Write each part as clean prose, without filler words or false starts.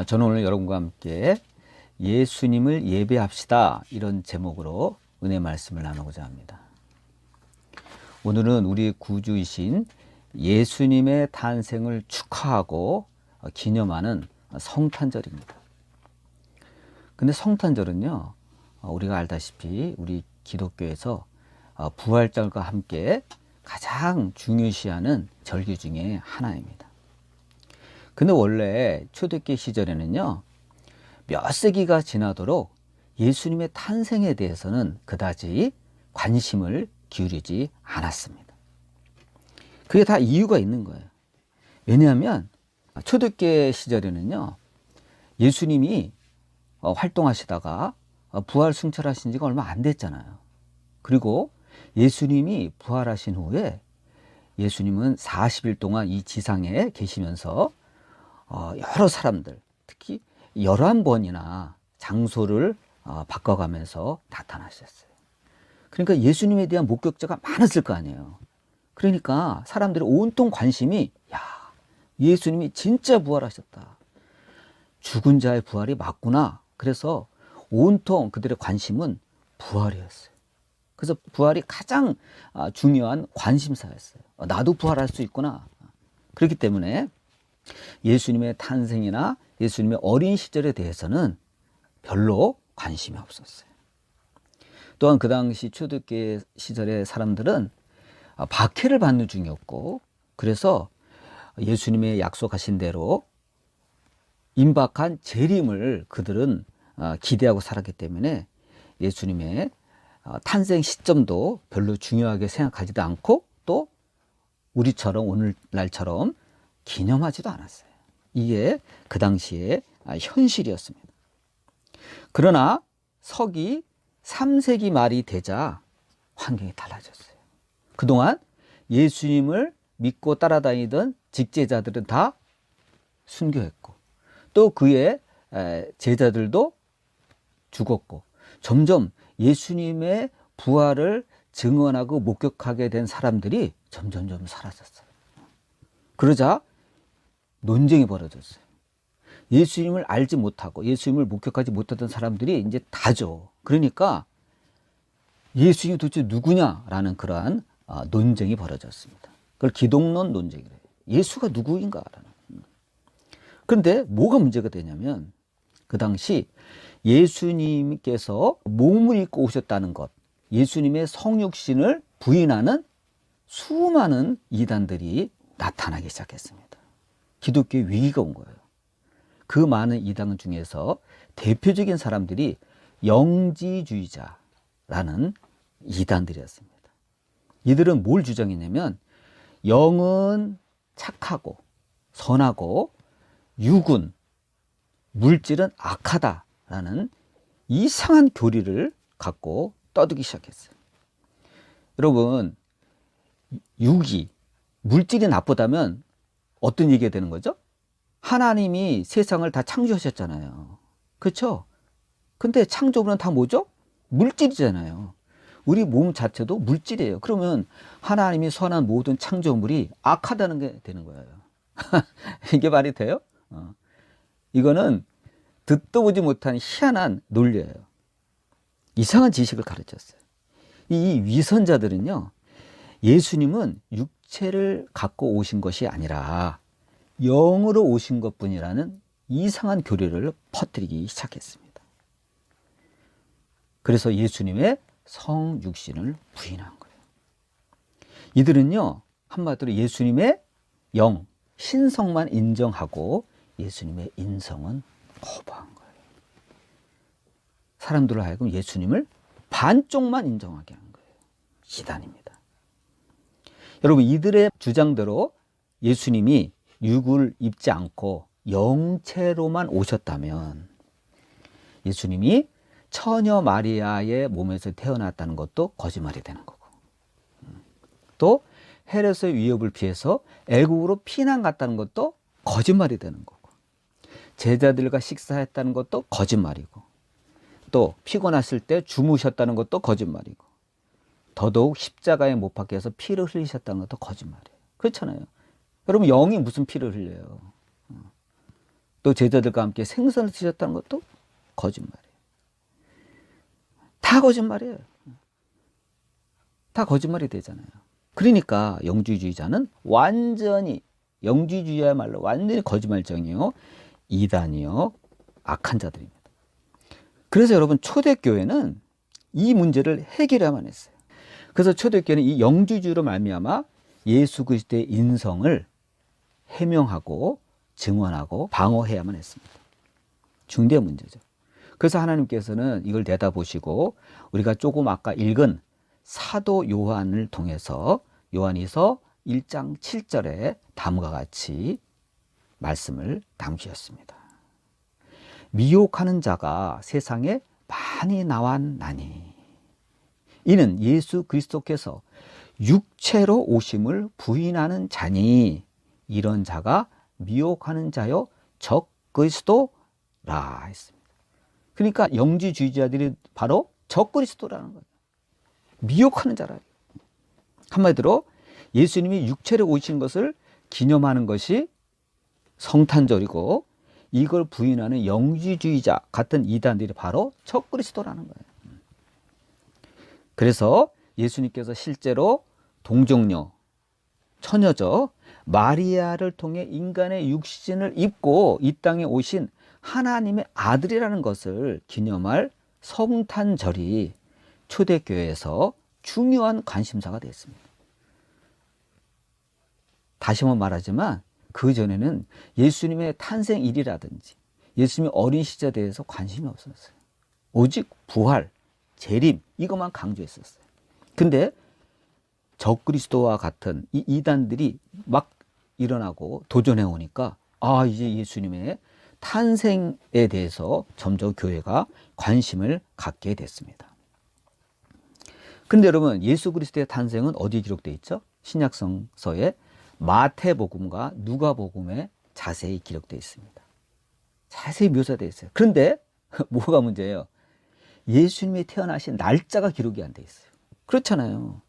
저는 오늘 여러분과 함께 예수님을 예배합시다, 이런 제목으로 은혜 말씀을 나누고자 합니다. 오늘은 우리 구주이신 예수님의 탄생을 축하하고 기념하는 성탄절입니다. 근데 성탄절은요, 우리가 알다시피 우리 기독교에서 부활절과 함께 가장 중요시하는 절기 중에 하나입니다. 근데 원래 초대교회 시절에는요, 몇 세기가 지나도록 예수님의 탄생에 대해서는 그다지 관심을 기울이지 않았습니다. 그게 다 이유가 있는 거예요. 왜냐하면 초대교회 시절에는요, 예수님이 활동하시다가 부활 승천하신 지가 얼마 안 됐잖아요. 그리고 예수님이 부활하신 후에 예수님은 40일 동안 이 지상에 계시면서 여러 사람들, 특히 11번이나 장소를 바꿔가면서 나타나셨어요. 그러니까 예수님에 대한 목격자가 많았을 거 아니에요. 그러니까 사람들의 온통 관심이, 야, 예수님이 진짜 부활하셨다, 죽은 자의 부활이 맞구나. 그래서 온통 그들의 관심은 부활이었어요. 그래서 부활이 가장 중요한 관심사였어요. 나도 부활할 수 있구나. 그렇기 때문에 예수님의 탄생이나 예수님의 어린 시절에 대해서는 별로 관심이 없었어요. 또한 그 당시 초대교회 시절의 사람들은 박해를 받는 중이었고, 그래서 예수님의 약속하신 대로 임박한 재림을 그들은 기대하고 살았기 때문에 예수님의 탄생 시점도 별로 중요하게 생각하지도 않고, 또 우리처럼 오늘날처럼 기념하지도 않았어요. 이게 그 당시의 현실이었습니다. 그러나 서기 3세기 말이 되자 환경이 달라졌어요. 그동안 예수님을 믿고 따라다니던 직제자들은 다 순교했고, 또 그의 제자들도 죽었고, 점점 예수님의 부활을 증언하고 목격하게 된 사람들이 점점 사라졌어요. 그러자 논쟁이 벌어졌어요. 예수님을 알지 못하고 예수님을 목격하지 못하던 사람들이 이제 다죠. 그러니까 예수님이 도대체 누구냐라는 그러한 논쟁이 벌어졌습니다. 그걸 기독론 논쟁이래요. 예수가 누구인가라는. 그런데 뭐가 문제가 되냐면, 그 당시 예수님께서 몸을 입고 오셨다는 것, 예수님의 성육신을 부인하는 수많은 이단들이 나타나기 시작했습니다. 기독교에 위기가 온 거예요. 그 많은 이단 중에서 대표적인 사람들이 영지주의자라는 이단들이었습니다. 이들은 뭘 주장했냐면, 영은 착하고 선하고 육은, 물질은 악하다라는 이상한 교리를 갖고 떠들기 시작했어요. 여러분, 육이, 물질이 나쁘다면 어떤 얘기가 되는 거죠? 하나님이 세상을 다 창조하셨잖아요. 그렇죠? 근데 창조물은 다 뭐죠? 물질이잖아요. 우리 몸 자체도 물질이에요. 그러면 하나님이 선한 모든 창조물이 악하다는 게 되는 거예요. 이게 말이 돼요? 이거는 듣도 보지 못한 희한한 논리예요. 이상한 지식을 가르쳤어요. 이 위선자들은요, 예수님은 육체를 갖고 오신 것이 아니라 영으로 오신 것뿐이라는 이상한 교리를 퍼뜨리기 시작했습니다. 그래서 예수님의 성육신을 부인한 거예요. 이들은요, 한마디로 예수님의 영, 신성만 인정하고 예수님의 인성은 거부한 거예요. 사람들로 하여금 예수님을 반쪽만 인정하게 한 거예요. 이단입니다. 여러분, 이들의 주장대로 예수님이 육을 입지 않고 영체로만 오셨다면 예수님이 처녀 마리아의 몸에서 태어났다는 것도 거짓말이 되는 거고, 또 헤롯의 위협을 피해서 애국으로 피난 갔다는 것도 거짓말이 되는 거고, 제자들과 식사했다는 것도 거짓말이고, 또 피곤하실 때 주무셨다는 것도 거짓말이고, 더더욱 십자가에 못 박혀서 피를 흘리셨다는 것도 거짓말이에요. 그렇잖아요. 여러분, 영이 무슨 피를 흘려요? 또 제자들과 함께 생선을 드셨다는 것도 거짓말이에요. 다 거짓말이에요. 다 거짓말이 되잖아요. 그러니까 영주주의자는 완전히, 영주주의야말로 완전히 거짓말쟁이요, 이단이요, 악한 자들입니다. 그래서 여러분, 초대교회는 이 문제를 해결해야만 했어요. 그래서 초대교회는 이 영주주의로 말미암아 예수 그리스도의 인성을 해명하고 증언하고 방어해야만 했습니다. 중대한 문제죠. 그래서 하나님께서는 이걸 내다보시고 우리가 조금 아까 읽은 사도 요한을 통해서 요한이서 1장 7절에 다음과 같이 말씀을 담으셨습니다. 미혹하는 자가 세상에 많이 나왔나니 이는 예수 그리스도께서 육체로 오심을 부인하는 자니 이런 자가 미혹하는 자요 적 그리스도라 했습니다. 그러니까 영지주의자들이 바로 적 그리스도라는 거예요. 미혹하는 자라. 한마디로 예수님이 육체로 오신 것을 기념하는 것이 성탄절이고 이걸 부인하는 영지주의자 같은 이단들이 바로 적 그리스도라는 거예요. 그래서 예수님께서 실제로 동정녀, 처녀죠, 마리아를 통해 인간의 육신을 입고 이 땅에 오신 하나님의 아들이라는 것을 기념할 성탄절이 초대교회에서 중요한 관심사가 됐습니다. 다시 한번 말하지만 그 전에는 예수님의 탄생일이라든지 예수님의 어린 시절에 대해서 관심이 없었어요. 오직 부활, 재림 이것만 강조했었어요. 근데 적그리스도와 같은 이 이단들이 막 일어나고 도전해 오니까 이제 예수님의 탄생에 대해서 점점 교회가 관심을 갖게 됐습니다. 근데 여러분, 예수 그리스도의 탄생은 어디에 기록되어 있죠? 신약성서에 마태복음과 누가복음에 자세히 기록되어 있습니다. 자세히 묘사되어 있어요. 그런데 뭐가 문제예요? 예수님이 태어나신 날짜가 기록이 안 돼 있어요. 그렇잖아요.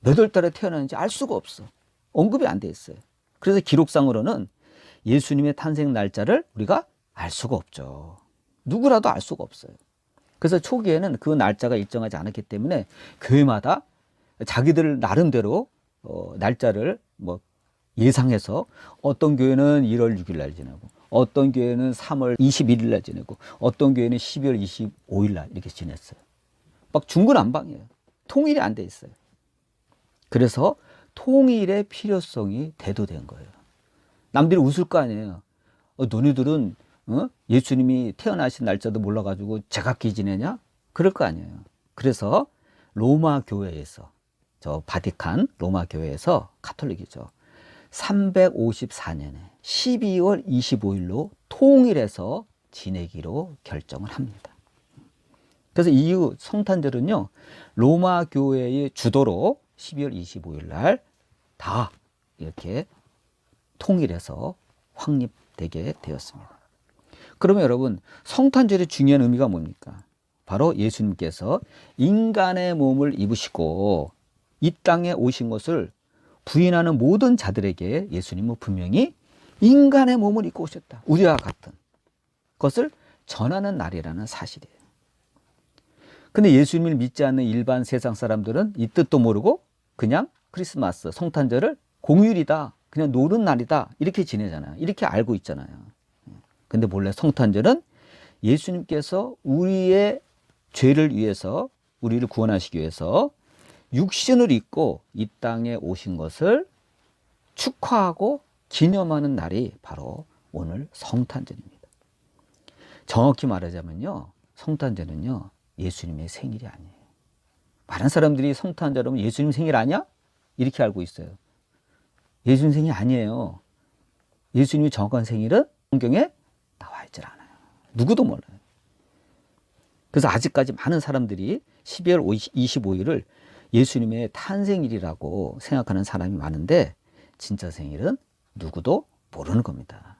몇 월 달에 태어났는지 알 수가 없어. 언급이 안 돼 있어요. 그래서 기록상으로는 예수님의 탄생 날짜를 우리가 알 수가 없죠. 누구라도 알 수가 없어요. 그래서 초기에는 그 날짜가 일정하지 않았기 때문에 교회마다 자기들 나름대로 날짜를 예상해서 어떤 교회는 1월 6일 날 지내고 어떤 교회는 3월 21일 날 지내고 어떤 교회는 12월 25일 날 이렇게 지냈어요. 막 중구난방이에요. 통일이 안 돼 있어요. 그래서 통일의 필요성이 대두된 거예요. 남들이 웃을 거 아니에요. 너희들은 예수님이 태어나신 날짜도 몰라가지고 제각기 지내냐? 그럴 거 아니에요. 그래서 로마 교회에서, 저 바티칸 로마 교회에서, 카톨릭이죠, 354년에 12월 25일로 통일해서 지내기로 결정을 합니다. 그래서 이후 성탄절은요, 로마 교회의 주도로 12월 25일 날 다 이렇게 통일해서 확립되게 되었습니다. 그러면 여러분, 성탄절의 중요한 의미가 뭡니까? 바로 예수님께서 인간의 몸을 입으시고 이 땅에 오신 것을 부인하는 모든 자들에게 예수님은 분명히 인간의 몸을 입고 오셨다, 우리와 같은 것을 전하는 날이라는 사실이에요. 근데 예수님을 믿지 않는 일반 세상 사람들은 이 뜻도 모르고 그냥 크리스마스, 성탄절을 공휴일이다, 그냥 노는 날이다 이렇게 지내잖아요. 이렇게 알고 있잖아요. 근데 본래 성탄절은 예수님께서 우리의 죄를 위해서, 우리를 구원하시기 위해서 육신을 입고 이 땅에 오신 것을 축하하고 기념하는 날이 바로 오늘 성탄절입니다. 정확히 말하자면요, 성탄절은요, 예수님의 생일이 아니에요. 많은 사람들이 성탄절은 예수님 생일 아니야? 이렇게 알고 있어요. 예수님 생일 아니에요. 예수님의 정확한 생일은 성경에 나와 있질 않아요. 누구도 몰라요. 그래서 아직까지 많은 사람들이 12월 25일을 예수님의 탄생일이라고 생각하는 사람이 많은데 진짜 생일은 누구도 모르는 겁니다.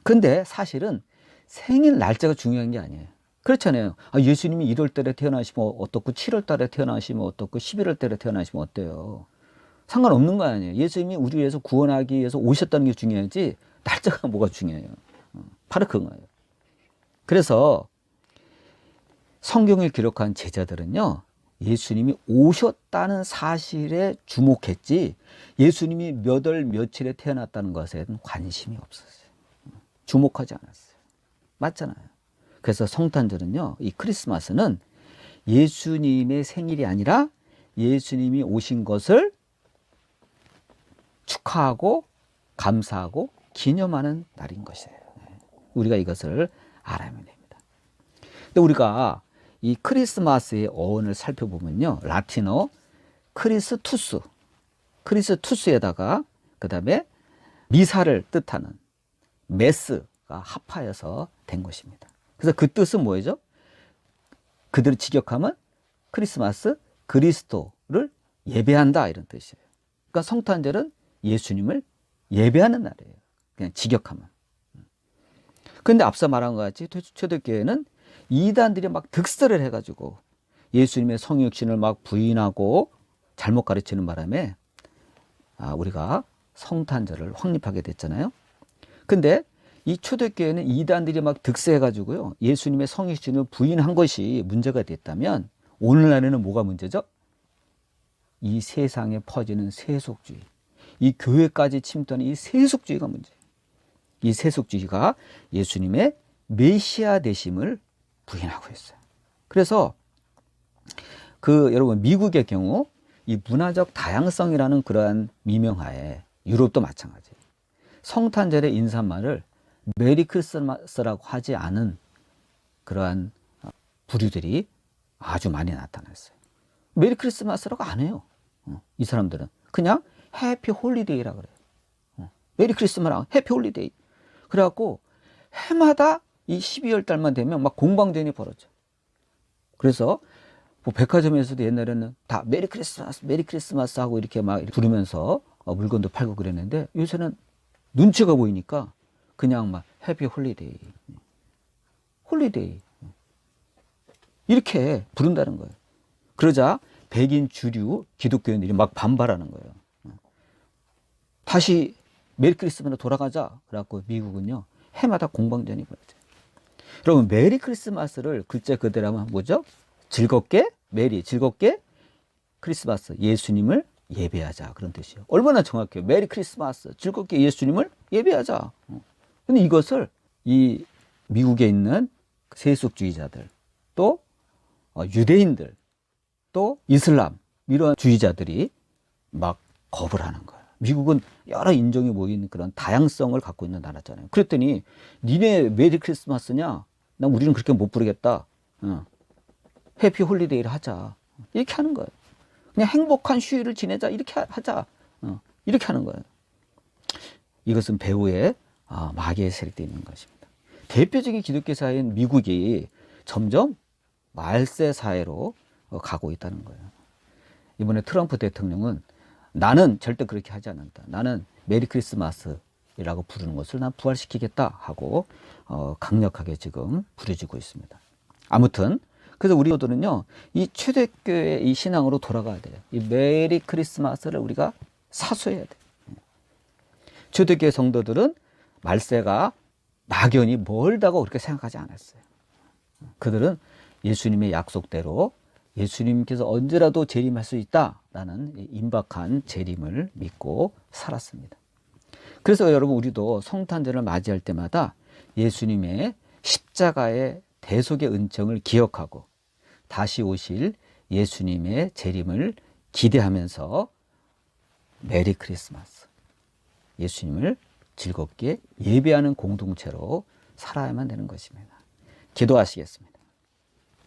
그런데 사실은 생일 날짜가 중요한 게 아니에요. 그렇잖아요. 예수님이 1월 달에 태어나시면 어떻고 7월 달에 태어나시면 어떻고 11월 달에 태어나시면 어때요? 상관없는 거 아니에요. 예수님이 우리 위해서 구원하기 위해서 오셨다는 게 중요하지 날짜가 뭐가 중요해요. 바로 그거예요. 그래서 성경을 기록한 제자들은요, 예수님이 오셨다는 사실에 주목했지 예수님이 몇 월 며칠에 태어났다는 것에는 관심이 없었어요. 주목하지 않았어요. 맞잖아요. 그래서 성탄절은요, 이 크리스마스는 예수님의 생일이 아니라 예수님이 오신 것을 축하하고 감사하고 기념하는 날인 것이에요. 우리가 이것을 알아야 됩니다. 근데 우리가 이 크리스마스의 어원을 살펴보면요, 라틴어 크리스투스에다가 그 다음에 미사를 뜻하는 메스가 합하여서 된 것입니다. 그래서 그 뜻은 뭐죠? 그대로 직역하면 크리스마스, 그리스도를 예배한다, 이런 뜻이에요. 그러니까 성탄절은 예수님을 예배하는 날이에요. 그냥 직역하면. 그런데 앞서 말한 것 같이 초대교회는 이단들이 막 득설을 해가지고 예수님의 성육신을 막 부인하고 잘못 가르치는 바람에 우리가 성탄절을 확립하게 됐잖아요. 근데 이 초대교회는 이단들이 막 득세해가지고요, 예수님의 성육신을 부인한 것이 문제가 됐다면 오늘날에는 뭐가 문제죠? 이 세상에 퍼지는 세속주의, 이 교회까지 침투하는 이 세속주의가 문제예요. 이 세속주의가 예수님의 메시아 되심을 부인하고 있어요. 그래서 여러분 미국의 경우 이 문화적 다양성이라는 그러한 미명하에 유럽도 마찬가지예요. 성탄절의 인사말을 메리 크리스마스라고 하지 않은 그러한 부류들이 아주 많이 나타났어요. 메리 크리스마스라고 안 해요. 이 사람들은 그냥 해피 홀리데이라 그래요. 메리 크리스마스, 해피 홀리데이. 그래갖고 해마다 이 12월 달만 되면 막 공방전이 벌어져. 그래서 뭐 백화점에서도 옛날에는 다 메리 크리스마스 하고 이렇게 막 부르면서 물건도 팔고 그랬는데 요새는 눈치가 보이니까 그냥 막 해피 홀리데이 이렇게 부른다는 거예요. 그러자 백인 주류 기독교인들이 막 반발하는 거예요. 다시 메리 크리스마스로 돌아가자. 그래갖고 미국은요, 해마다 공방전이 벌어져요. 여러분, 메리 크리스마스를 글자 그대로 하면 뭐죠? 즐겁게 크리스마스, 예수님을 예배하자, 그런 뜻이에요. 얼마나 정확해요. 메리 크리스마스, 즐겁게 예수님을 예배하자. 근데 이것을 이 미국에 있는 세속주의자들, 또 유대인들, 또 이슬람 이런 주의자들이 막 겁을 하는 거예요. 미국은 여러 인종이 모이는 그런 다양성을 갖고 있는 나라잖아요. 그랬더니 니네 메리 크리스마스냐? 나 우리는 그렇게 못 부르겠다. 해피 홀리데이를 하자. 이렇게 하는 거예요. 그냥 행복한 휴일을 지내자. 이렇게 하자. 이렇게 하는 거예요. 이것은 배후에 마귀의 세력이 있는 것입니다. 대표적인 기독교 사회인 미국이 점점 말세 사회로 가고 있다는 거예요. 이번에 트럼프 대통령은 나는 절대 그렇게 하지 않는다. 나는 메리 크리스마스라고 부르는 것을 난 부활시키겠다 하고 강력하게 지금 부르짖고 있습니다. 아무튼 그래서 우리들은요, 이 초대교회의 이 신앙으로 돌아가야 돼요. 이 메리 크리스마스를 우리가 사수해야 돼요. 초대교회 성도들은 말세가 막연히 멀다고 그렇게 생각하지 않았어요. 그들은 예수님의 약속대로 예수님께서 언제라도 재림할 수 있다라는 임박한 재림을 믿고 살았습니다. 그래서 여러분, 우리도 성탄절을 맞이할 때마다 예수님의 십자가의 대속의 은총을 기억하고 다시 오실 예수님의 재림을 기대하면서 메리 크리스마스, 예수님을 즐겁게 예배하는 공동체로 살아야만 되는 것입니다. 기도하시겠습니다.